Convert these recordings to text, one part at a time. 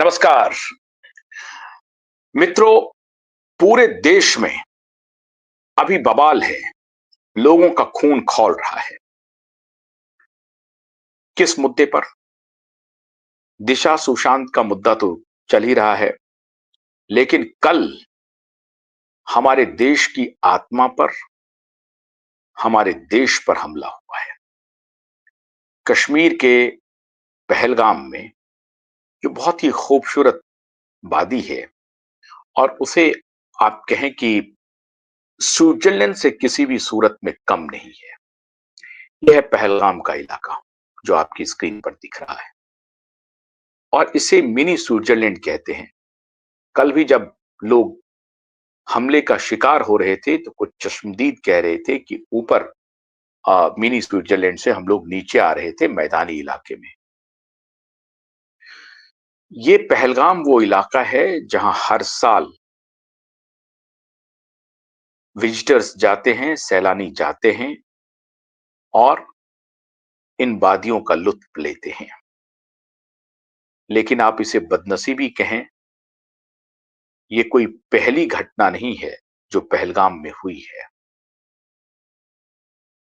नमस्कार मित्रों। पूरे देश में अभी बवाल है, लोगों का खून खौल रहा है। किस मुद्दे पर? दिशा सुशांत का मुद्दा तो चल ही रहा है, लेकिन कल हमारे देश की आत्मा पर, हमारे देश पर हमला हुआ है। कश्मीर के पहलगाम में जो बहुत ही खूबसूरत वादी है, और उसे आप कहें कि स्विट्जरलैंड से किसी भी सूरत में कम नहीं है। यह पहलगाम का इलाका जो आपकी स्क्रीन पर दिख रहा है, और इसे मिनी स्विट्जरलैंड कहते हैं। कल भी जब लोग हमले का शिकार हो रहे थे तो कुछ चश्मदीद कह रहे थे कि ऊपर मिनी स्विट्जरलैंड से हम लोग नीचे आ रहे थे मैदानी इलाके में। ये पहलगाम वो इलाका है जहां हर साल विजिटर्स जाते हैं, सैलानी जाते हैं और इन वादियों का लुत्फ लेते हैं। लेकिन आप इसे बदनसीबी कहें, ये कोई पहली घटना नहीं है जो पहलगाम में हुई है।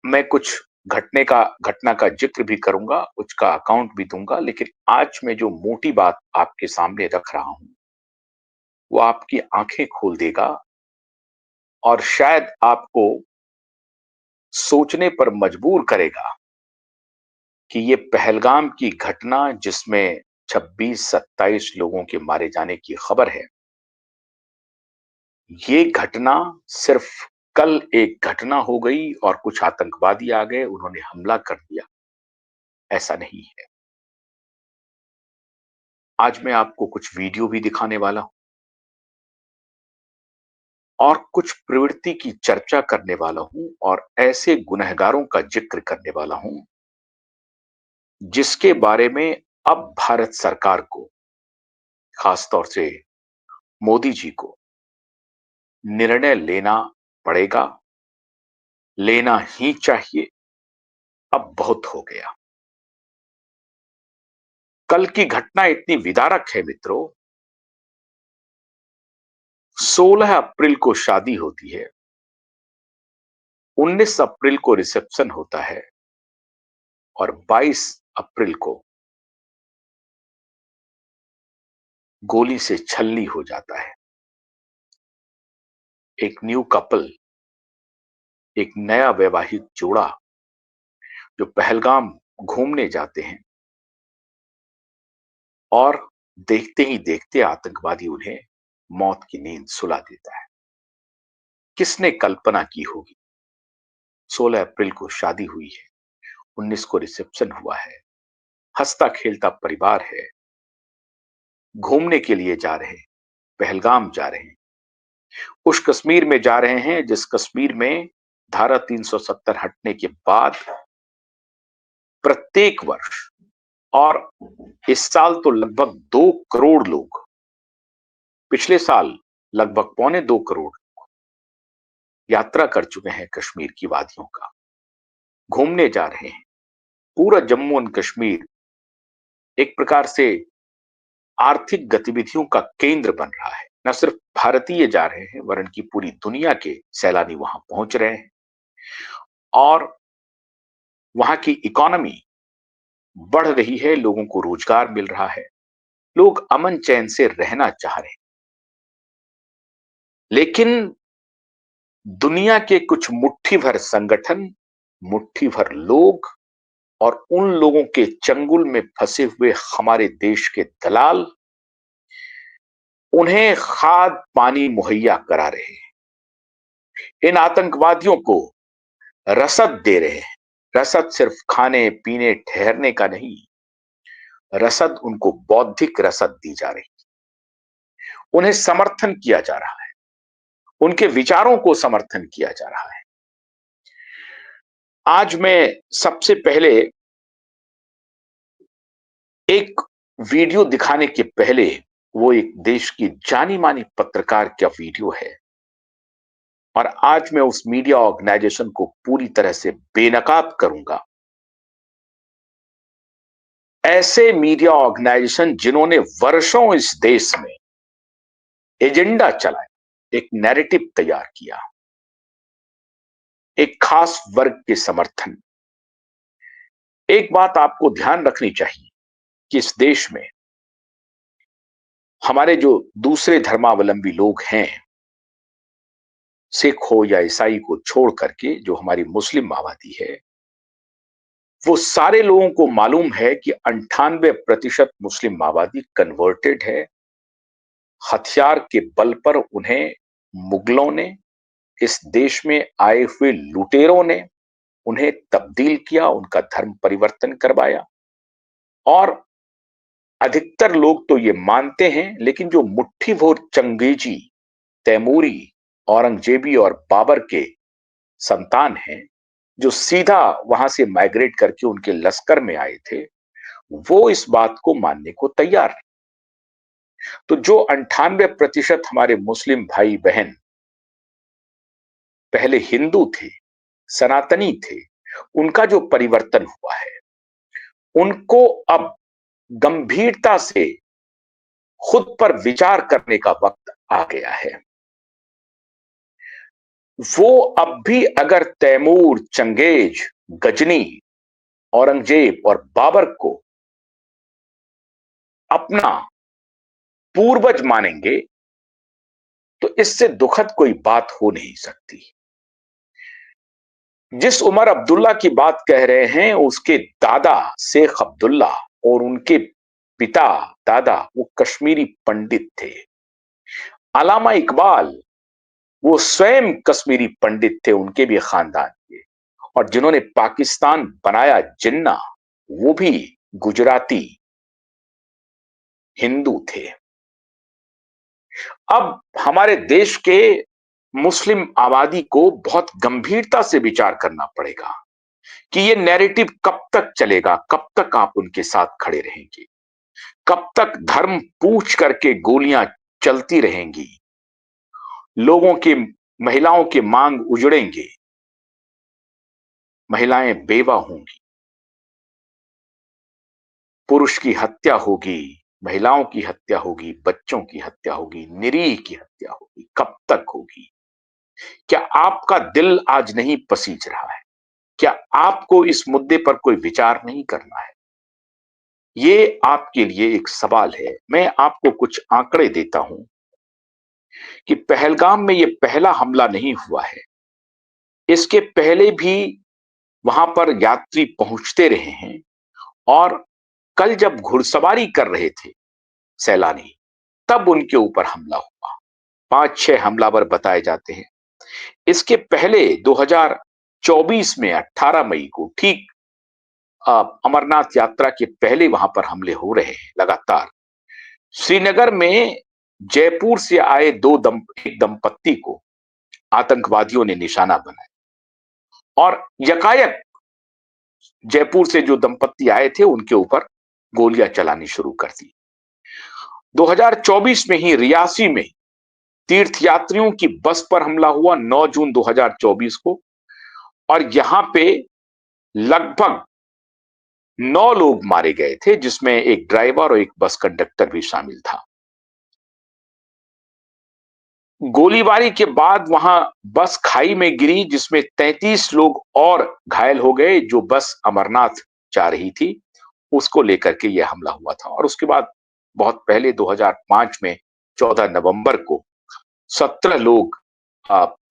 मैं कुछ घटना का जिक्र भी करूंगा, उसका अकाउंट भी दूंगा, लेकिन आज मैं जो मोटी बात आपके सामने रख रहा हूं वो आपकी आंखें खोल देगा और शायद आपको सोचने पर मजबूर करेगा कि ये पहलगाम की घटना जिसमें 26-27 लोगों के मारे जाने की खबर है, ये घटना सिर्फ कल एक घटना हो गई और कुछ आतंकवादी आ गए, उन्होंने हमला कर दिया, ऐसा नहीं है। आज मैं आपको कुछ वीडियो भी दिखाने वाला हूं और कुछ प्रवृत्ति की चर्चा करने वाला हूं और ऐसे गुनहगारों का जिक्र करने वाला हूं जिसके बारे में अब भारत सरकार को, खासतौर से मोदी जी को निर्णय लेना पड़ेगा, लेना ही चाहिए। अब बहुत हो गया। कल की घटना इतनी विदारक है मित्रों। 16 अप्रैल को शादी होती है, 19 अप्रैल को रिसेप्शन होता है और 22 अप्रैल को गोली से छल्ली हो जाता है। एक न्यू कपल, एक नया वैवाहिक जोड़ा जो पहलगाम घूमने जाते हैं और देखते ही देखते आतंकवादी उन्हें मौत की नींद सुला देता है। किसने कल्पना की होगी? 16 अप्रैल को शादी हुई है, 19 को रिसेप्शन हुआ है, हंसता खेलता परिवार है, घूमने के लिए जा रहे हैं, पहलगाम जा रहे हैं, उस कश्मीर में जा रहे हैं जिस कश्मीर में धारा 370 हटने के बाद प्रत्येक वर्ष, और इस साल तो लगभग 2 करोड़ लोग, पिछले साल लगभग 2.25 करोड़ यात्रा कर चुके हैं कश्मीर की वादियों का, घूमने जा रहे हैं। पूरा जम्मू एंड कश्मीर एक प्रकार से आर्थिक गतिविधियों का केंद्र बन रहा है। न सिर्फ भारतीय जा रहे हैं वरन की पूरी दुनिया के सैलानी वहां पहुंच रहे हैं और वहां की इकोनॉमी बढ़ रही है, लोगों को रोजगार मिल रहा है, लोग अमन चैन से रहना चाह रहे हैं। लेकिन दुनिया के कुछ मुट्ठी भर संगठन, मुट्ठी भर लोग और उन लोगों के चंगुल में फंसे हुए हमारे देश के दलाल उन्हें खाद पानी मुहैया करा रहे हैं, इन आतंकवादियों को रसद दे रहे हैं। रसद सिर्फ खाने पीने ठहरने का नहीं, रसद उनको बौद्धिक रसद दी जा रही, उन्हें समर्थन किया जा रहा है, उनके विचारों को समर्थन किया जा रहा है। आज मैं सबसे पहले एक वीडियो दिखाने के पहले, वो एक देश की जानी मानी पत्रकार का वीडियो है और आज मैं उस मीडिया ऑर्गेनाइजेशन को पूरी तरह से बेनकाब करूंगा। ऐसे मीडिया ऑर्गेनाइजेशन जिन्होंने वर्षों इस देश में एजेंडा चलाया, एक नैरेटिव तैयार किया, एक खास वर्ग के समर्थन। एक बात आपको ध्यान रखनी चाहिए कि इस देश में हमारे जो दूसरे धर्मावलंबी लोग हैं, सिख हो या ईसाई को छोड़ करके जो हमारी मुस्लिम आबादी है, वो सारे लोगों को मालूम है कि 98% मुस्लिम आबादी कन्वर्टेड है। हथियार के बल पर उन्हें मुगलों ने, इस देश में आए हुए लुटेरों ने उन्हें तब्दील किया, उनका धर्म परिवर्तन करवाया। और अधिकतर लोग तो ये मानते हैं, लेकिन जो मुट्ठी भर चंगेजी, तैमूरी, औरंगजेबी और बाबर के संतान हैं, जो सीधा वहां से माइग्रेट करके उनके लश्कर में आए थे, वो इस बात को मानने को तैयार नहीं। तो जो 98% हमारे मुस्लिम भाई बहन पहले हिंदू थे, सनातनी थे, उनका जो परिवर्तन हुआ है, उनको अब गंभीरता से खुद पर विचार करने का वक्त आ गया है। वो अब भी अगर तैमूर, चंगेज, गजनी, औरंगजेब और बाबर को अपना पूर्वज मानेंगे, तो इससे दुखद कोई बात हो नहीं सकती। जिस उमर अब्दुल्ला की बात कह रहे हैं, उसके दादा शेख अब्दुल्ला और उनके पिता दादा वो कश्मीरी पंडित थे। अलामा इकबाल वो स्वयं कश्मीरी पंडित थे, उनके भी खानदान के। और जिन्होंने पाकिस्तान बनाया, जिन्ना, वो भी गुजराती हिंदू थे। अब हमारे देश के मुस्लिम आबादी को बहुत गंभीरता से विचार करना पड़ेगा कि ये नैरेटिव कब तक चलेगा, कब तक आप उनके साथ खड़े रहेंगे, कब तक धर्म पूछ करके गोलियां चलती रहेंगी, लोगों के, महिलाओं के मांग उजड़ेंगे, महिलाएं बेवा होंगी, पुरुष की हत्या होगी, महिलाओं की हत्या होगी, बच्चों की हत्या होगी, निरीह की हत्या होगी, कब तक होगी? क्या आपका दिल आज नहीं पसीज रहा है? क्या आपको इस मुद्दे पर कोई विचार नहीं करना है? ये आपके लिए एक सवाल है। मैं आपको कुछ आंकड़े देता हूं कि पहलगाम में ये पहला हमला नहीं हुआ है। इसके पहले भी वहां पर यात्री पहुंचते रहे हैं, और कल जब घुड़सवारी कर रहे थे सैलानी, तब उनके ऊपर हमला हुआ। 5-6 हमलावर बताए जाते हैं। इसके पहले 2024 में 18 मई को, ठीक अमरनाथ यात्रा के पहले वहां पर हमले हो रहे हैं लगातार। श्रीनगर में जयपुर से आए एक दंपत्ति को आतंकवादियों ने निशाना बनाया, और यकायक जयपुर से जो दंपत्ति आए थे उनके ऊपर गोलियां चलानी शुरू कर दी। 2024 में ही रियासी में तीर्थयात्रियों की बस पर हमला हुआ, 9 जून 2024 को, और यहां पे लगभग 9 लोग मारे गए थे, जिसमें एक ड्राइवर और एक बस कंडक्टर भी शामिल था। गोलीबारी के बाद वहां बस खाई में गिरी, जिसमें 33 लोग और घायल हो गए। जो बस अमरनाथ जा रही थी, उसको लेकर के यह हमला हुआ था। और उसके बाद बहुत पहले 2005 में 14 नवंबर को 17 लोग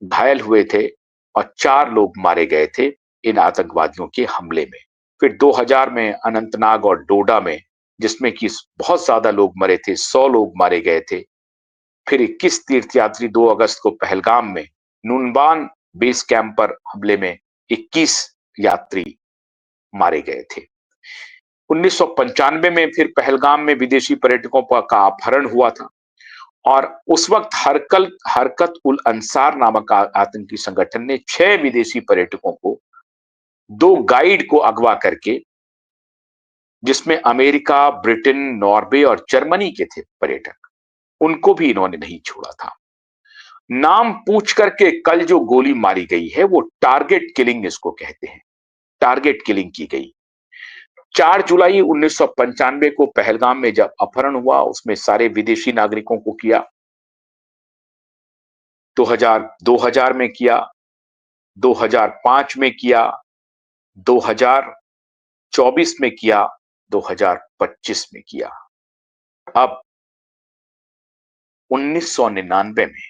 घायल हुए थे और 4 लोग मारे गए थे इन आतंकवादियों के हमले में। फिर 2000 में अनंतनाग और डोडा में, जिसमें कि बहुत ज्यादा लोग मरे थे, 100 लोग मारे गए थे। फिर 21 तीर्थयात्री 2 अगस्त को पहलगाम में नूनबान बेस कैंप पर हमले में 21 यात्री मारे गए थे। 1995 में फिर पहलगाम में विदेशी पर्यटकों का अपहरण हुआ था, और उस वक्त हरकत उल अंसार नामक आतंकी संगठन ने 6 विदेशी पर्यटकों को, 2 गाइड को अगवा करके, जिसमें अमेरिका, ब्रिटेन, नॉर्वे और जर्मनी के थे पर्यटक, उनको भी इन्होंने नहीं छोड़ा था। नाम पूछ करके कल जो गोली मारी गई है, वो टारगेट किलिंग इसको कहते हैं। टारगेट किलिंग की गई। 4 जुलाई 1995 को पहलगाम में जब अपहरण हुआ, उसमें सारे विदेशी नागरिकों को किया। 2000 में किया, 2005 में किया, 2024 में किया, 2025 में किया। अब 1999 में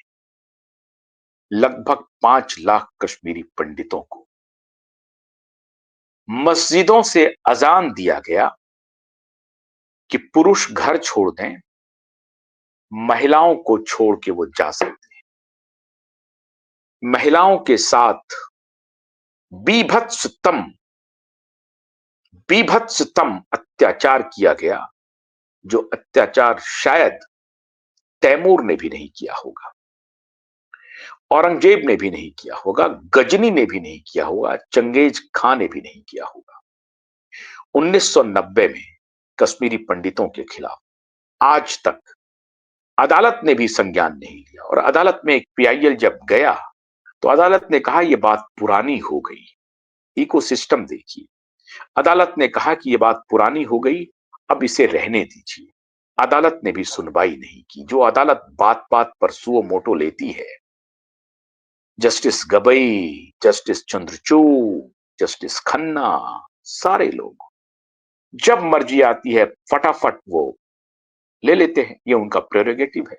लगभग 5 लाख कश्मीरी पंडितों को मस्जिदों से अजान दिया गया कि पुरुष घर छोड़ दें, महिलाओं को छोड़ के वो जा सकते हैं। महिलाओं के साथ बीभत्सतम बीभत्सतम अत्याचार किया गया, जो अत्याचार शायद तैमूर ने भी नहीं किया होगा, औरंगजेब ने भी नहीं किया होगा, गजनी ने भी नहीं किया होगा, चंगेज खां ने भी नहीं किया होगा। 1990 में कश्मीरी पंडितों के खिलाफ आज तक अदालत ने भी संज्ञान नहीं लिया, और अदालत में एक पीआईएल जब गया तो अदालत ने कहा यह बात पुरानी हो गई। इकोसिस्टम देखिए, अदालत ने कहा कि यह बात पुरानी हो गई, अब इसे रहने दीजिए। अदालत ने भी सुनवाई नहीं की। जो अदालत बात बात पर सुओ मोटो लेती है, justice Gavai, justice Chandrachud, justice Khanna, सारे लोग जब मर्जी आती है फटाफट वो ले लेते हैं, ये उनका प्रेरोगेटिव है।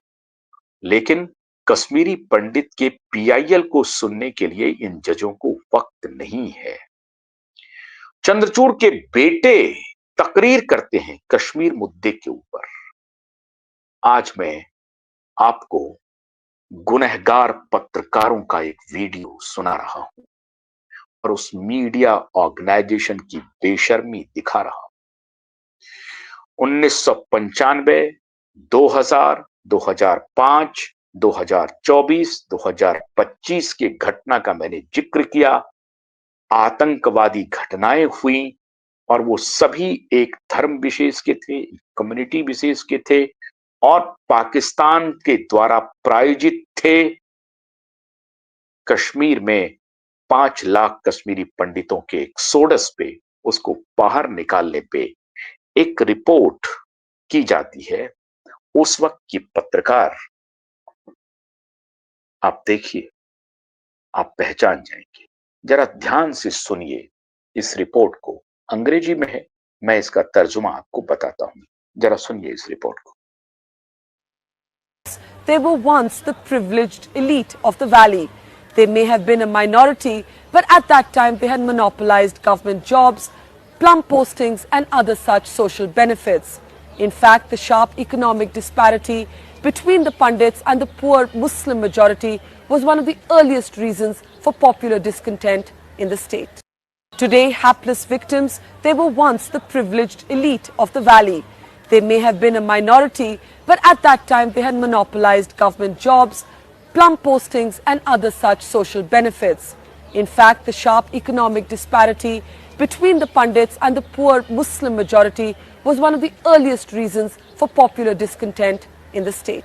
लेकिन कश्मीरी पंडित के पीआईएल को सुनने के लिए इन जजों को वक्त नहीं है। चंद्रचूड़ के बेटे तकरीर करते हैं कश्मीर मुद्दे के ऊपर। आज मैं आपको गुनहगार पत्रकारों का एक वीडियो सुना रहा हूं और उस मीडिया ऑर्गेनाइजेशन की बेशर्मी दिखा रहा हूं। 1995, 2000, 2005, 2024, 2025 के घटना का मैंने जिक्र किया। आतंकवादी घटनाएं हुई और वो सभी एक धर्म विशेष के थे, कम्युनिटी विशेष के थे और पाकिस्तान के द्वारा प्रायोजित थे। कश्मीर में 5 लाख कश्मीरी पंडितों के एक्सोडस पे, उसको बाहर निकालने पे एक रिपोर्ट की जाती है। उस वक्त की पत्रकार, आप देखिए, आप पहचान जाएंगे। जरा ध्यान से सुनिए इस रिपोर्ट को। अंग्रेजी में है, मैं इसका तर्जुमा आपको बताता हूं। जरा सुनिए इस रिपोर्ट को। They were once the privileged elite of the valley. They may have been a minority, but at that time they had monopolized government jobs, plum postings and other such social benefits. In fact, the sharp economic disparity between the Pandits and the poor Muslim majority was one of the earliest reasons for popular discontent in the state. Today, hapless victims, they were once the privileged elite of the valley. They may have been a minority, but at that time they had monopolized government jobs, plum postings and other such social benefits. In fact, the sharp economic disparity between the Pandits and the poor Muslim majority was one of the earliest reasons for popular discontent in the state.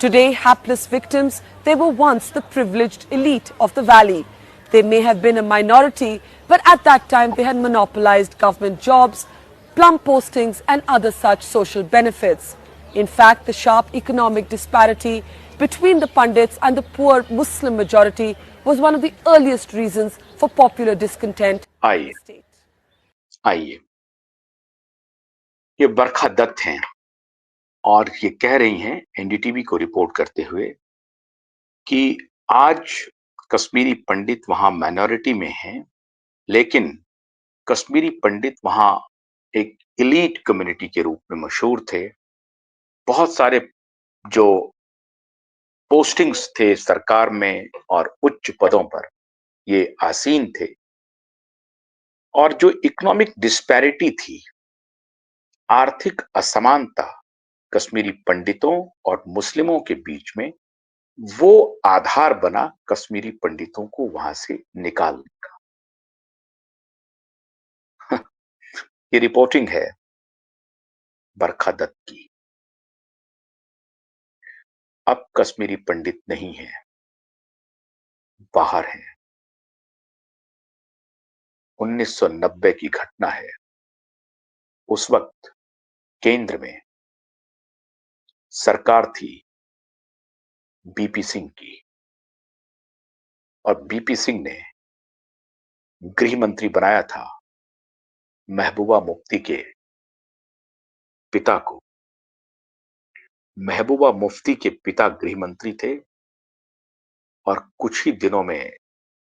Today, hapless victims, they were once the privileged elite of the valley. They may have been a minority, but at that time they had monopolized government jobs, plum postings and other such social benefits. In fact, the sharp economic disparity between the Pandits and the poor Muslim majority was one of the earliest reasons for popular discontent in the state. आइए, ये बरखा दत्त हैं और ये कह रही हैं NDTV को report करते हुए कि आज कश्मीरी पंडित वहां माइनॉरिटी में हैं, लेकिन कश्मीरी पंडित वहां एक एलीट कम्युनिटी के रूप में मशहूर थे। बहुत सारे जो पोस्टिंग्स थे सरकार में और उच्च पदों पर, ये आसीन थे। और जो इकोनॉमिक डिस्पैरिटी थी, आर्थिक असमानता कश्मीरी पंडितों और मुस्लिमों के बीच में, वो आधार बना कश्मीरी पंडितों को वहां से निकालने का। ये रिपोर्टिंग है बरखा दत्त की। अब कश्मीरी पंडित नहीं है, बाहर हैं। 1990 की घटना है। उस वक्त केंद्र में सरकार थी बीपी सिंह की, और बीपी सिंह ने गृह मंत्री बनाया था महबूबा मुफ्ती के पिता को। महबूबा मुफ्ती के पिता गृह मंत्री थे और कुछ ही दिनों में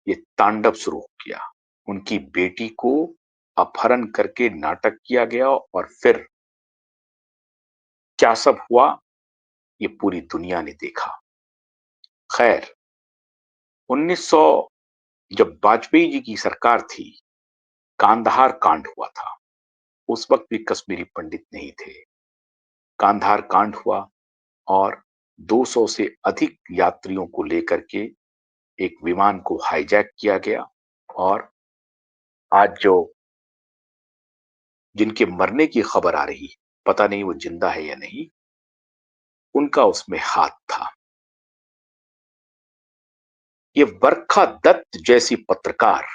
ये तांडव शुरू हो गया। उनकी बेटी को अपहरण करके नाटक किया गया और फिर क्या सब हुआ ये पूरी दुनिया ने देखा। खैर 1900 जब वाजपेयी जी की सरकार थी, कांधार कांड हुआ था। उस वक्त भी कश्मीरी पंडित नहीं थे। कांधार कांड हुआ और 200 से अधिक यात्रियों को लेकर के एक विमान को हाईजैक किया गया, और आज जो जिनके मरने की खबर आ रही है, पता नहीं वो जिंदा है या नहीं, उनका उसमें हाथ था। ये बरखा दत्त जैसी पत्रकार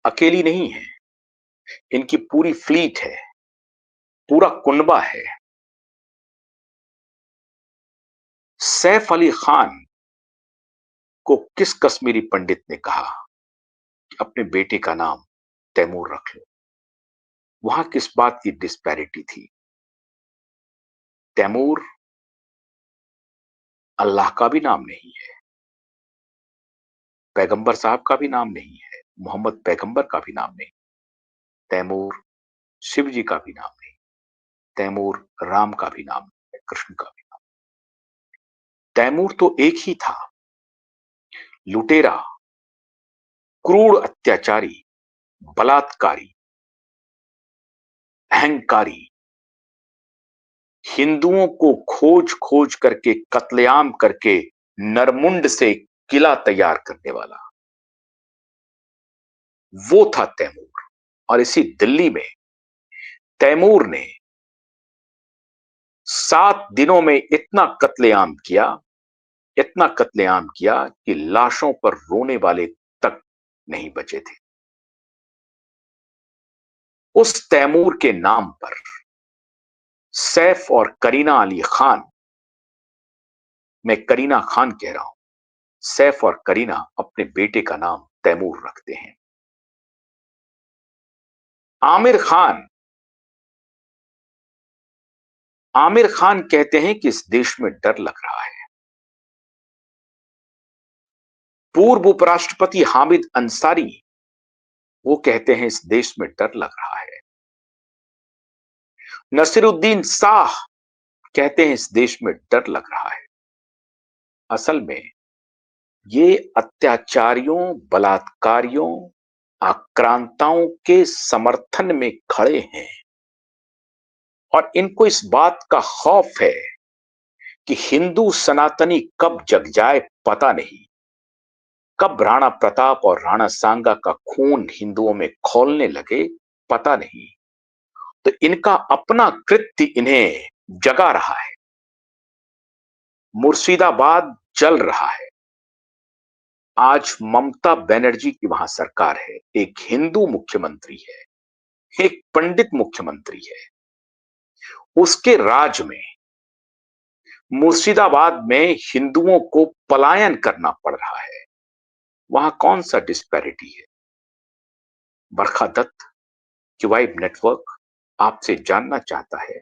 अकेली नहीं है, इनकी पूरी फ्लीट है, पूरा कुनबा है। सैफ अली खान को किस कश्मीरी पंडित ने कहा कि अपने बेटे का नाम तैमूर रख लो? वहां किस बात की डिस्पैरिटी थी? तैमूर अल्लाह का भी नाम नहीं है, पैगंबर साहब का भी नाम नहीं है, मोहम्मद पैगंबर का भी नाम नहीं। तैमूर शिव जी का भी नाम नहीं, तैमूर राम का भी नाम नहीं है, कृष्ण का भी नाम। तैमूर तो एक ही था, लुटेरा, क्रूर अत्याचारी, बलात्कारी, अहंकारी, हिंदुओं को खोज खोज करके कत्लेआम करके नरमुंड से किला तैयार करने वाला, वो था तैमूर। और इसी दिल्ली में तैमूर ने 7 दिनों में इतना कत्लेआम किया, इतना कत्लेआम किया कि लाशों पर रोने वाले तक नहीं बचे थे। उस तैमूर के नाम पर सैफ और करीना अली खान, मैं करीना खान कह रहा हूं, सैफ और करीना अपने बेटे का नाम तैमूर रखते हैं। आमिर खान आमिर खान कहते हैं कि इस देश में डर लग रहा है। पूर्व उपराष्ट्रपति हामिद अंसारी, वो कहते हैं इस देश में डर लग रहा है। नसीरुद्दीन शाह कहते हैं इस देश में डर लग रहा है। असल में ये अत्याचारियों, बलात्कारियों, आक्रांताओं के समर्थन में खड़े हैं, और इनको इस बात का खौफ है कि हिंदू सनातनी कब जग जाए पता नहीं, कब राणा प्रताप और राणा सांगा का खून हिंदुओं में खौलने लगे पता नहीं। तो इनका अपना कृत्य इन्हें जगा रहा है। मुर्शिदाबाद जल रहा है। आज ममता बनर्जी की वहां सरकार है, एक हिंदू मुख्यमंत्री है, एक पंडित मुख्यमंत्री है। उसके राज में मुर्शिदाबाद में हिंदुओं को पलायन करना पड़ रहा है। वहां कौन सा डिस्पैरिटी है? बरखा दत्त क्यूवाइब नेटवर्क आपसे जानना चाहता है,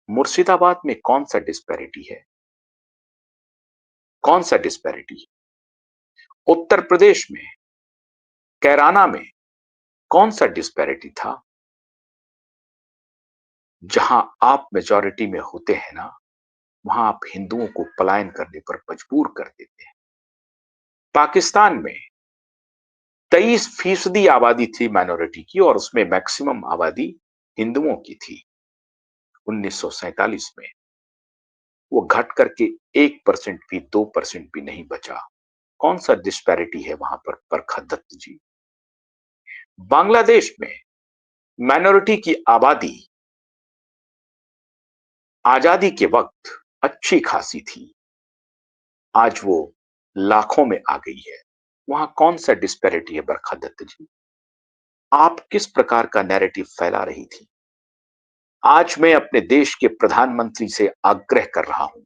मुर्शिदाबाद में कौन सा डिस्पैरिटी है? कौन सा डिस्पैरिटी? उत्तर प्रदेश में कैराना में कौन सा डिस्पैरिटी था? जहां आप मेजॉरिटी में होते हैं ना, वहां आप हिंदुओं को पलायन करने पर मजबूर कर देते हैं। पाकिस्तान में 23% आबादी थी माइनॉरिटी की, और उसमें मैक्सिमम आबादी हिंदुओं की थी। 1947 में वो घट करके 1% भी, 2% भी नहीं बचा। कौन सा डिस्पैरिटी है वहां पर बरखा दत्त जी? बांग्लादेश में माइनॉरिटी की आबादी आजादी के वक्त अच्छी खासी थी, आज वो लाखों में आ गई है। वहां कौन सा डिस्पैरिटी है बरखा दत्त जी? आप किस प्रकार का नैरेटिव फैला रही थी? आज मैं अपने देश के प्रधानमंत्री से आग्रह कर रहा हूं,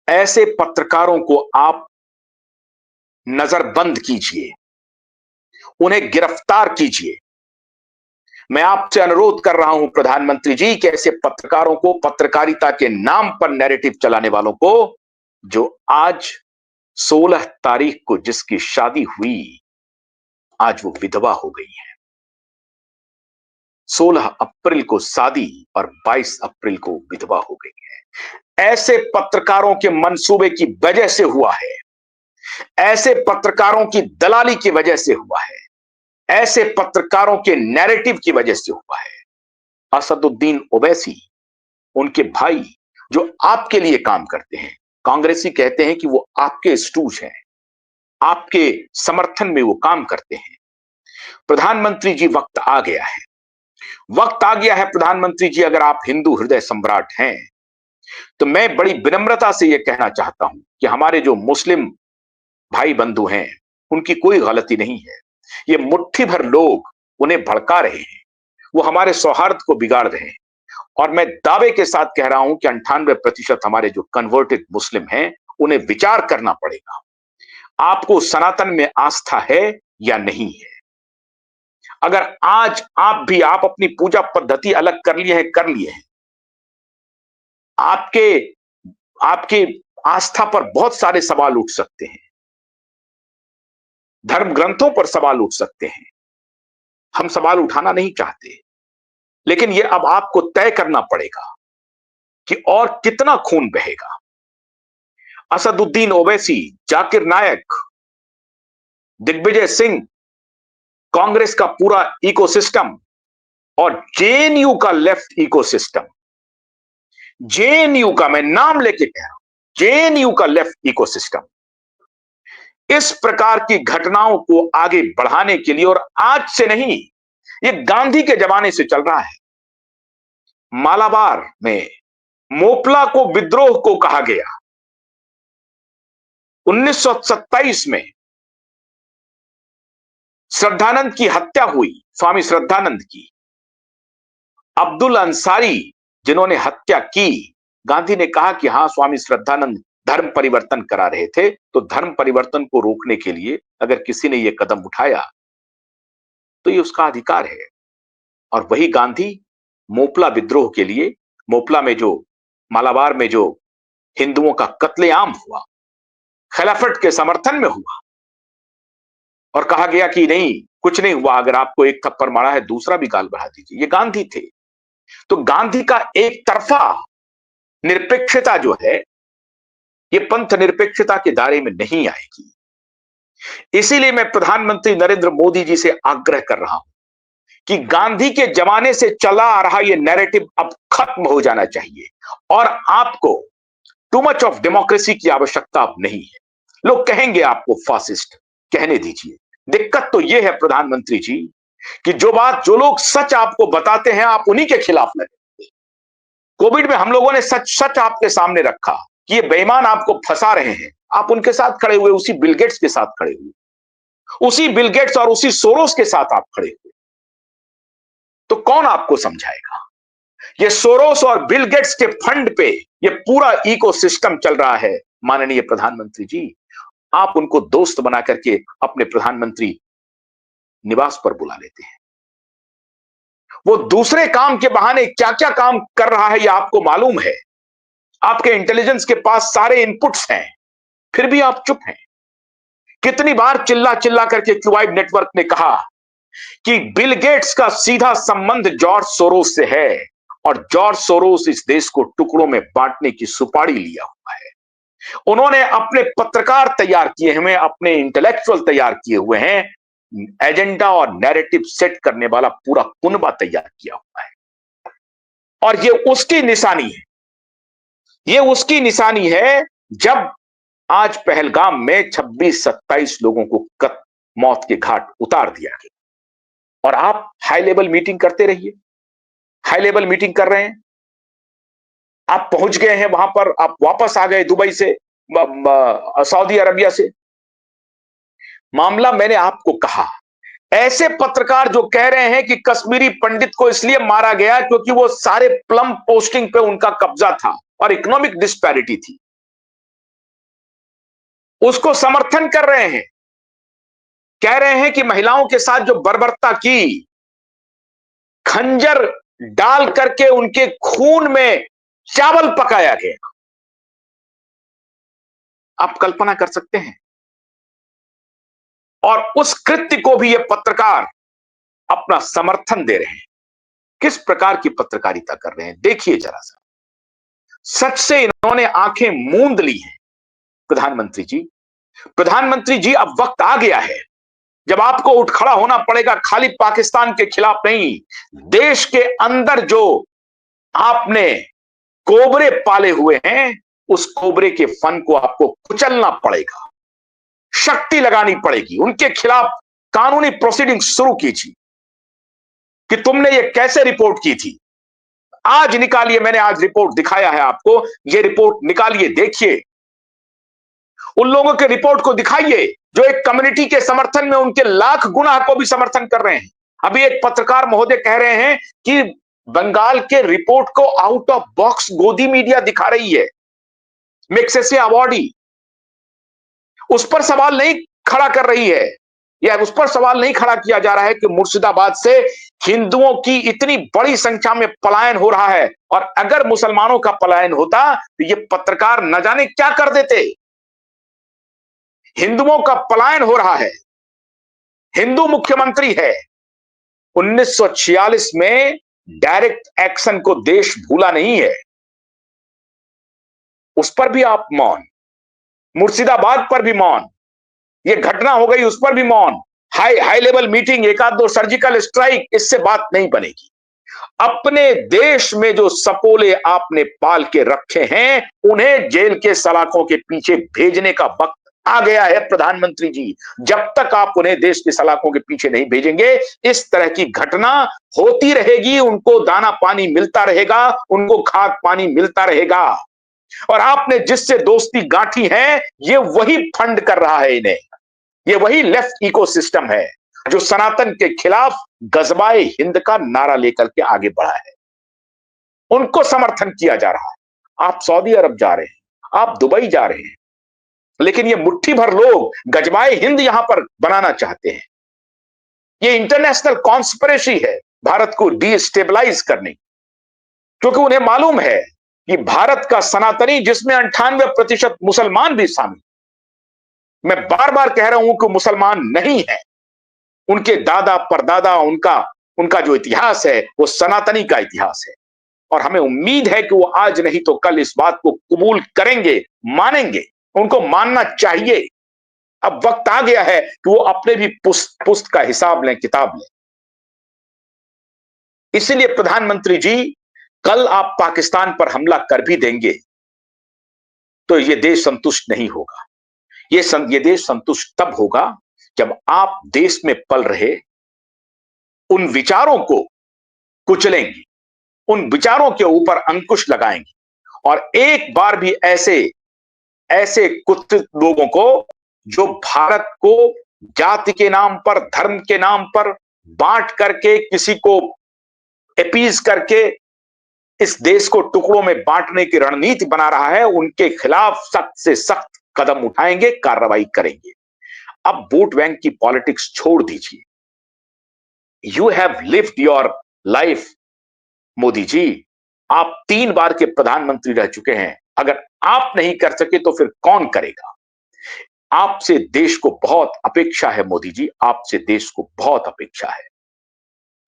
ऐसे पत्रकारों को आप नजरबंद कीजिए, उन्हें गिरफ्तार कीजिए। मैं आपसे अनुरोध कर रहा हूं प्रधानमंत्री जी कि ऐसे पत्रकारों को, पत्रकारिता के नाम पर नैरेटिव चलाने वालों को, जो आज 16 तारीख को जिसकी शादी हुई, आज वो विधवा हो गई है। 16 अप्रैल को शादी और 22 अप्रैल को विधवा हो गई है। ऐसे पत्रकारों के मंसूबे की वजह से हुआ है, ऐसे पत्रकारों की दलाली की वजह से हुआ है, ऐसे पत्रकारों के नैरेटिव की वजह से हुआ है। असदुद्दीन ओवैसी, उनके भाई जो आपके लिए काम करते हैं, कांग्रेसी कहते हैं कि वो आपके स्टूज हैं, आपके समर्थन में वो काम करते हैं। प्रधानमंत्री जी, वक्त आ गया है, वक्त आ गया है प्रधानमंत्री जी। अगर आप हिंदू हृदय सम्राट हैं तो मैं बड़ी विनम्रता से यह कहना चाहता हूं कि हमारे जो मुस्लिम भाई बंधु हैं, उनकी कोई गलती नहीं है। ये मुट्ठी भर लोग उन्हें भड़का रहे हैं, वो हमारे सौहार्द को बिगाड़ रहे हैं। और मैं दावे के साथ कह रहा हूं कि 98% हमारे जो कन्वर्टेड मुस्लिम हैं, उन्हें विचार करना पड़ेगा, आपको सनातन में आस्था है या नहीं है। अगर आज आप अपनी पूजा पद्धति अलग कर लिए हैं, आपके आपके आस्था पर बहुत सारे सवाल उठ सकते हैं, धर्म ग्रंथों पर सवाल उठ सकते हैं। हम सवाल उठाना नहीं चाहते, लेकिन यह अब आपको तय करना पड़ेगा कि और कितना खून बहेगा। असदुद्दीन ओवैसी, जाकिर नायक, दिग्विजय सिंह, कांग्रेस का पूरा इकोसिस्टम और जेएनयू का लेफ्ट इकोसिस्टम, जेएनयू का, मैं नाम लेके कह रहा हूं, जेएनयू का लेफ्ट इकोसिस्टम इस प्रकार की घटनाओं को आगे बढ़ाने के लिए, और आज से नहीं, ये गांधी के जमाने से चल रहा है। मालाबार में मोपला को विद्रोह को कहा गया। 1927 में श्रद्धानंद की हत्या हुई, स्वामी श्रद्धानंद की। अब्दुल अंसारी जिन्होंने हत्या की, गांधी ने कहा कि हां, स्वामी श्रद्धानंद धर्म परिवर्तन करा रहे थे, तो धर्म परिवर्तन को रोकने के लिए अगर किसी ने यह कदम उठाया तो ये उसका अधिकार है। और वही गांधी मोपला विद्रोह के लिए, मोपला में जो, मालाबार में जो हिंदुओं का कत्लेआम हुआ, खिलाफत के समर्थन में हुआ, और कहा गया कि नहीं, कुछ नहीं हुआ, अगर आपको एक थप्पड़ मारा है दूसरा भी गाल बढ़ा दीजिए। ये गांधी थे। तो गांधी का एक तरफा निरपेक्षता जो है, ये पंथ निरपेक्षता के दायरे में नहीं आएगी। इसीलिए मैं प्रधानमंत्री नरेंद्र मोदी जी से आग्रह कर रहा हूं कि गांधी के जमाने से चला आ रहा यह नैरेटिव अब खत्म हो जाना चाहिए, और आपको टू मच ऑफ डेमोक्रेसी की आवश्यकता अब नहीं है। लोग कहेंगे आपको फासिस्ट, कहने दीजिए। दिक्कत तो यह है प्रधानमंत्री जी कि जो लोग सच आपको बताते हैं, आप उन्हीं के खिलाफ लगे। कोविड में हम लोगों ने सच सच आपके सामने रखा कि ये बेईमान आपको फंसा रहे हैं, आप उनके साथ खड़े हुए, उसी बिल गेट्स के साथ खड़े हुए, उसी बिल गेट्स और उसी सोरोस के साथ आप खड़े हुए। तो कौन आपको समझाएगा? ये सोरोस और बिल गेट्स के फंड पे ये पूरा इकोसिस्टम चल रहा है। माननीय प्रधानमंत्री जी, आप उनको दोस्त बना करके अपने प्रधानमंत्री निवास पर बुला लेते हैं। वो दूसरे काम के बहाने क्या क्या काम कर रहा है, ये आपको मालूम है। आपके इंटेलिजेंस के पास सारे इनपुट्स हैं, फिर भी आप चुप हैं। कितनी बार चिल्ला चिल्ला करके क्यूबाइड नेटवर्क ने कहा कि बिल गेट्स का सीधा संबंध जॉर्ज सोरोस से है, और जॉर्ज सोरोस इस देश को टुकड़ों में बांटने की सुपारी लिया हुआ है। उन्होंने अपने पत्रकार तैयार किए हुए, अपने इंटेलेक्चुअल तैयार किए हुए हैं, एजेंडा और नैरेटिव सेट करने वाला पूरा कुनबा तैयार किया हुआ है। और ये उसकी निशानी है, ये उसकी निशानी है जब आज पहलगाम में 26-27 लोगों को मौत के घाट उतार दिया गया। और आप हाई लेवल मीटिंग करते रहिए, हाई लेवल मीटिंग कर रहे हैं। आप पहुंच गए हैं वहां पर, आप वापस आ गए दुबई से, सऊदी अरबिया से। मामला मैंने आपको कहा, ऐसे पत्रकार जो कह रहे हैं कि कश्मीरी पंडित को इसलिए मारा गया क्योंकि वो सारे प्लम पोस्टिंग पे उनका कब्जा था और इकोनॉमिक डिस्पैरिटी थी, उसको समर्थन कर रहे हैं। कह रहे हैं कि महिलाओं के साथ जो बर्बरता की, खंजर डाल करके उनके खून में चावल पकाया गया। आप कल्पना कर सकते हैं? और उस कृत्य को भी ये पत्रकार अपना समर्थन दे रहे हैं। किस प्रकार की पत्रकारिता कर रहे हैं देखिए जरा सा। सच से इन्होंने आंखें मूंद ली हैं। प्रधानमंत्री जी, प्रधानमंत्री जी, अब वक्त आ गया है जब आपको उठ खड़ा होना पड़ेगा, खाली पाकिस्तान के खिलाफ नहीं, देश के अंदर जो आपने कोबरे पाले हुए हैं, उस कोबरे के फन को आपको कुचलना पड़ेगा, शक्ति लगानी पड़ेगी, उनके खिलाफ कानूनी प्रोसीडिंग शुरू कीजिए कि तुमने ये कैसे रिपोर्ट की थी। आज निकालिए, मैंने आज रिपोर्ट दिखाया है आपको, ये रिपोर्ट निकालिए, देखिए उन लोगों के रिपोर्ट को दिखाइए जो एक कम्युनिटी के समर्थन में उनके लाख गुनाह को भी समर्थन कर रहे हैं। अभी एक पत्रकार महोदय कह रहे हैं कि बंगाल के रिपोर्ट को आउट ऑफ बॉक्स गोदी मीडिया दिखा रही है, मैग्सेसे अवॉर्डी उस पर सवाल नहीं खड़ा कर रही है, या उस पर सवाल नहीं खड़ा किया जा रहा है कि मुर्शिदाबाद से हिंदुओं की इतनी बड़ी संख्या में पलायन हो रहा है, और अगर मुसलमानों का पलायन होता तो ये पत्रकार न जाने क्या कर देते। हिंदुओं का पलायन हो रहा है, हिंदू मुख्यमंत्री है। 1946 में डायरेक्ट एक्शन को देश भूला नहीं है, उस पर भी आप मौन, मुर्शिदाबाद पर भी मौन, ये घटना हो गई उस पर भी मौन, हाई लेवल मीटिंग, एक आध दो सर्जिकल स्ट्राइक, इससे बात नहीं बनेगी। अपने देश में जो सपोले आपने पाल के रखे हैं, उन्हें जेल के सलाखों के पीछे भेजने का वक्त आ गया है प्रधानमंत्री जी। जब तक आप उन्हें देश की सलाखों के पीछे नहीं भेजेंगे, इस तरह की घटना होती रहेगी, उनको दाना पानी मिलता रहेगा, उनको खाद पानी मिलता रहेगा। और आपने जिससे दोस्ती गांठी है, ये वही फंड कर रहा है इन्हें, ये वही लेफ्ट इकोसिस्टम है जो सनातन के खिलाफ गजबाए हिंद का नारा लेकर के आगे बढ़ा है, उनको समर्थन किया जा रहा है। आप सऊदी अरब जा रहे हैं, आप दुबई जा रहे हैं, लेकिन ये मुट्ठी भर लोग गजबाए हिंद यहां पर बनाना चाहते हैं। ये इंटरनेशनल कॉन्स्पिरेसी है भारत को डिस्टेबलाइज करने की, क्योंकि उन्हें मालूम है कि भारत का सनातनी, जिसमें 98% मुसलमान भी शामिल, मैं बार बार कह रहा हूं कि मुसलमान नहीं है, उनके दादा परदादा, उनका उनका जो इतिहास है वो सनातनी का इतिहास है। और हमें उम्मीद है कि वो आज नहीं तो कल इस बात को कबूल करेंगे, मानेंगे, उनको मानना चाहिए। अब वक्त आ गया है कि वो अपने भी पुस्त का हिसाब लें, किताब लें। इसलिए प्रधानमंत्री जी, कल आप पाकिस्तान पर हमला कर भी देंगे तो ये देश संतुष्ट नहीं होगा। ये देश संतुष्ट तब होगा जब आप देश में पल रहे उन विचारों को कुचलेंगे, उन विचारों के ऊपर अंकुश लगाएंगे, और एक बार भी ऐसे ऐसे कुत्सित लोगों को जो भारत को जाति के नाम पर, धर्म के नाम पर बांट करके, किसी को अपीज करके इस देश को टुकड़ों में बांटने की रणनीति बना रहा है, उनके खिलाफ सख्त से सख्त कदम उठाएंगे, कार्रवाई करेंगे। अब वोट बैंक की पॉलिटिक्स छोड़ दीजिए। You have lived your life Modi ji, आप 3 बार के प्रधानमंत्री रह चुके हैं, अगर आप नहीं कर सके तो फिर कौन करेगा। आपसे देश को बहुत अपेक्षा है मोदी जी, आपसे देश को बहुत अपेक्षा है।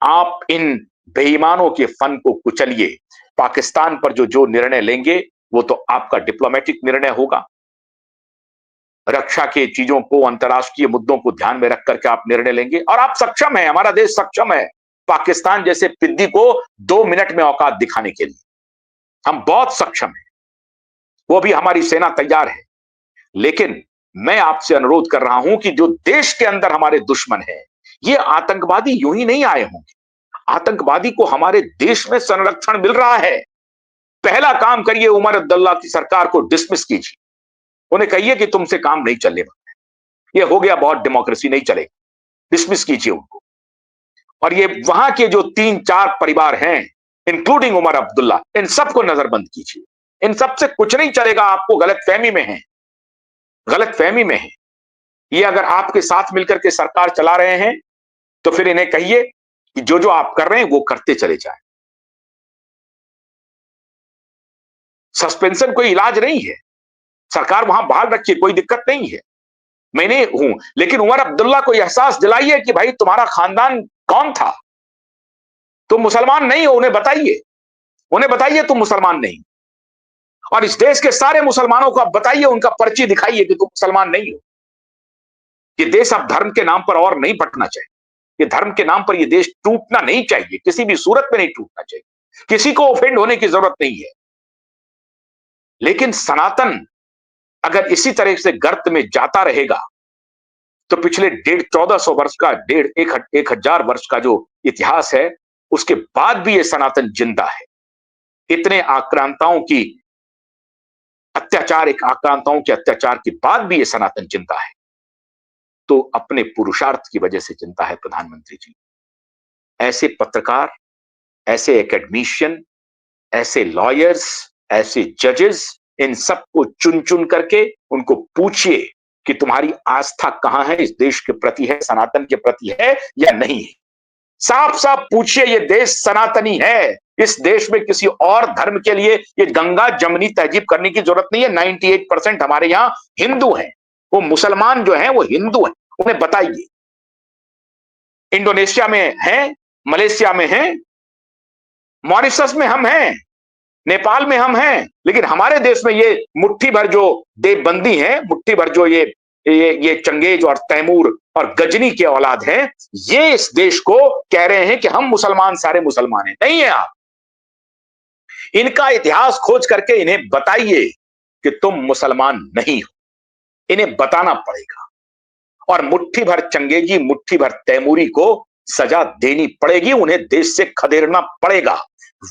आप इन बेईमानों के फन को कुचलिए। पाकिस्तान पर जो निर्णय लेंगे वो तो आपका डिप्लोमेटिक निर्णय होगा, रक्षा के चीजों को, अंतर्राष्ट्रीय मुद्दों को ध्यान में रख करके आप निर्णय लेंगे, और आप सक्षम हैं, हमारा देश सक्षम है पाकिस्तान जैसे पिद्दी को 2 मिनट में औकात दिखाने के लिए। हम बहुत सक्षम हैं, वो भी हमारी सेना तैयार है। लेकिन मैं आपसे अनुरोध कर रहा हूं कि जो देश के अंदर हमारे दुश्मन हैं, ये आतंकवादी यूं ही नहीं आए होंगे। आतंकवादी को हमारे देश में संरक्षण मिल रहा है। पहला काम करिए, उमर अब्दुल्ला की सरकार को डिसमिस कीजिए, उन्हें कहिए कि तुमसे काम नहीं चलने वाला, ये हो गया बहुत, डेमोक्रेसी नहीं चलेगी। डिसमिस कीजिए उनको। और ये वहां के जो 3-4 परिवार हैं, इंक्लूडिंग उमर अब्दुल्ला, इन सबको नजरबंद कीजिए। इन सबसे कुछ नहीं चलेगा, आपको गलतफहमी में है, गलतफहमी में है। ये अगर आपके साथ मिलकर के सरकार चला रहे हैं, तो फिर इन्हें कहिए कि जो जो आप कर रहे हैं वो करते चले जाएं। सस्पेंशन कोई इलाज नहीं है, सरकार वहां बहाल रखिए, कोई दिक्कत नहीं है, मैं नहीं हूं। लेकिन उमर अब्दुल्ला को एहसास दिलाइए कि भाई तुम्हारा खानदान कौन था, तुम मुसलमान नहीं हो, उन्हें बताइए तुम मुसलमान नहीं। और इस देश के सारे मुसलमानों को आप बताइए, उनका पर्ची दिखाइए कि तुम मुसलमान नहीं हो। ये देश अब धर्म के नाम पर और नहीं बंटना चाहिए, ये धर्म के नाम पर ये देश टूटना नहीं चाहिए, किसी भी सूरत में नहीं टूटना चाहिए, किसी को ऑफेंड होने की जरूरत नहीं है। लेकिन सनातन अगर इसी तरह से गर्त में जाता रहेगा, तो पिछले 1400 वर्ष का 1000 वर्ष का जो इतिहास है, उसके बाद भी ये सनातन जिंदा है। इतने आक्रांताओं के अत्याचार के बाद भी ये सनातन जिंदा है, तो अपने पुरुषार्थ की वजह से जिंदा है प्रधानमंत्री जी। ऐसे पत्रकार, ऐसे एकेडमिशियन, ऐसे लॉयर्स, ऐसे जजेस, इन सबको चुन चुन करके उनको पूछिए कि तुम्हारी आस्था कहां है, इस देश के प्रति है, सनातन के प्रति है या नहीं है। साफ साफ पूछिए, ये देश सनातनी है, इस देश में किसी और धर्म के लिए ये गंगा जमनी तहजीब करने की जरूरत नहीं है। 98% हमारे यहां हिंदू हैं, वो मुसलमान जो हैं वो हिंदू हैं, उन्हें बताइए। इंडोनेशिया में हैं, मलेशिया में हैं, मॉरिशस में हम हैं, नेपाल में हम हैं, लेकिन हमारे देश में ये मुट्ठी भर जो देवबंदी हैं, मुट्ठी भर जो ये चंगेज और तैमूर और गजनी के औलाद हैं, ये इस देश को कह रहे हैं कि हम मुसलमान सारे मुसलमान हैं। नहीं है आप। इनका इतिहास खोज करके इन्हें बताइए कि तुम मुसलमान नहीं हो, इन्हें बताना पड़ेगा। और मुट्ठी भर चंगेजी, मुट्ठी भर तैमूरी को सजा देनी पड़ेगी, उन्हें देश से खदेड़ना पड़ेगा।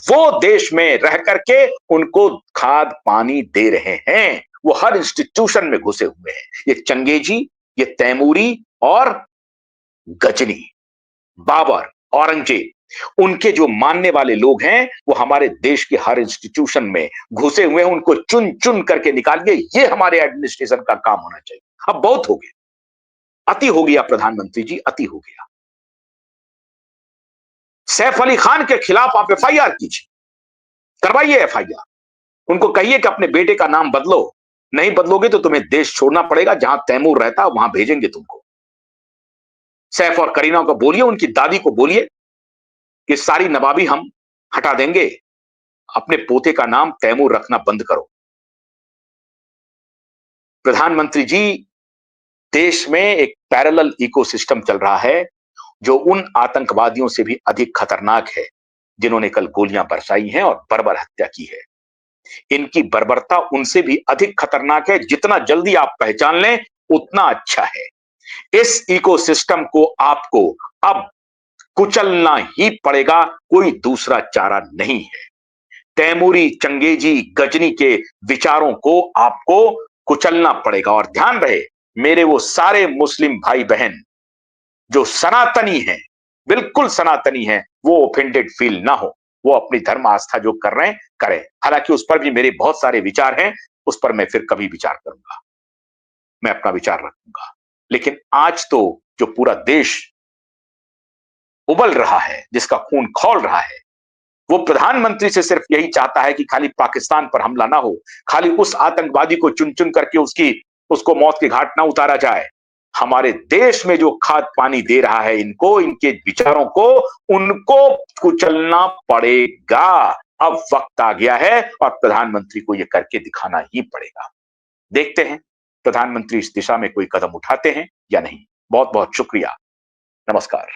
वो देश में रह करके उनको खाद पानी दे रहे हैं, वो हर इंस्टीट्यूशन में घुसे हुए हैं। ये चंगेजी, ये तैमूरी और गजनी, बाबर, औरंगजेब, उनके जो मानने वाले लोग हैं वो हमारे देश के हर इंस्टीट्यूशन में घुसे हुए हैं। उनको चुन चुन करके निकालिए, ये हमारे एडमिनिस्ट्रेशन का काम होना चाहिए। अब बहुत हो गया, अति हो गया प्रधानमंत्री जी, अति हो गया। सैफ अली खान के खिलाफ आप एफआईआर कीजिए, करवाइए एफआईआर। उनको कहिए कि अपने बेटे का नाम बदलो, नहीं बदलोगे तो तुम्हें देश छोड़ना पड़ेगा, जहां तैमूर रहता वहां भेजेंगे तुमको। सैफ और करीना को बोलिए, उनकी दादी को बोलिए कि सारी नवाबी हम हटा देंगे, अपने पोते का नाम तैमूर रखना बंद करो। प्रधानमंत्री जी, देश में एक पैरेलल इकोसिस्टम चल रहा है जो उन आतंकवादियों से भी अधिक खतरनाक है जिन्होंने कल गोलियां बरसाई हैं और बर्बर हत्या की है। इनकी बर्बरता उनसे भी अधिक खतरनाक है, जितना जल्दी आप पहचान लें उतना अच्छा है। इस इकोसिस्टम को आपको अब कुचलना ही पड़ेगा, कोई दूसरा चारा नहीं है। तैमूरी, चंगेजी, गजनी के विचारों को आपको कुचलना पड़ेगा। और ध्यान रहे, मेरे वो सारे मुस्लिम भाई बहन जो सनातनी हैं, बिल्कुल सनातनी हैं, वो ऑफेंडेड फील ना हो, वो अपनी धर्म आस्था जो कर रहे हैं करें। हालांकि उस पर भी मेरे बहुत सारे विचार हैं, उस पर मैं फिर कभी विचार करूंगा, मैं अपना विचार रखूंगा। लेकिन आज तो जो पूरा देश उबल रहा है, जिसका खून खौल रहा है, वो प्रधानमंत्री से सिर्फ यही चाहता है कि खाली पाकिस्तान पर हमला ना हो, खाली उस आतंकवादी को चुन चुन करके उसको मौत के घाट ना उतारा जाए। हमारे देश में जो खाद पानी दे रहा है इनको, इनके विचारों को, उनको कुचलना पड़ेगा। अब वक्त आ गया है और प्रधानमंत्री को यह करके दिखाना ही पड़ेगा। देखते हैं प्रधानमंत्री इस दिशा में कोई कदम उठाते हैं या नहीं। बहुत बहुत शुक्रिया। नमस्कार।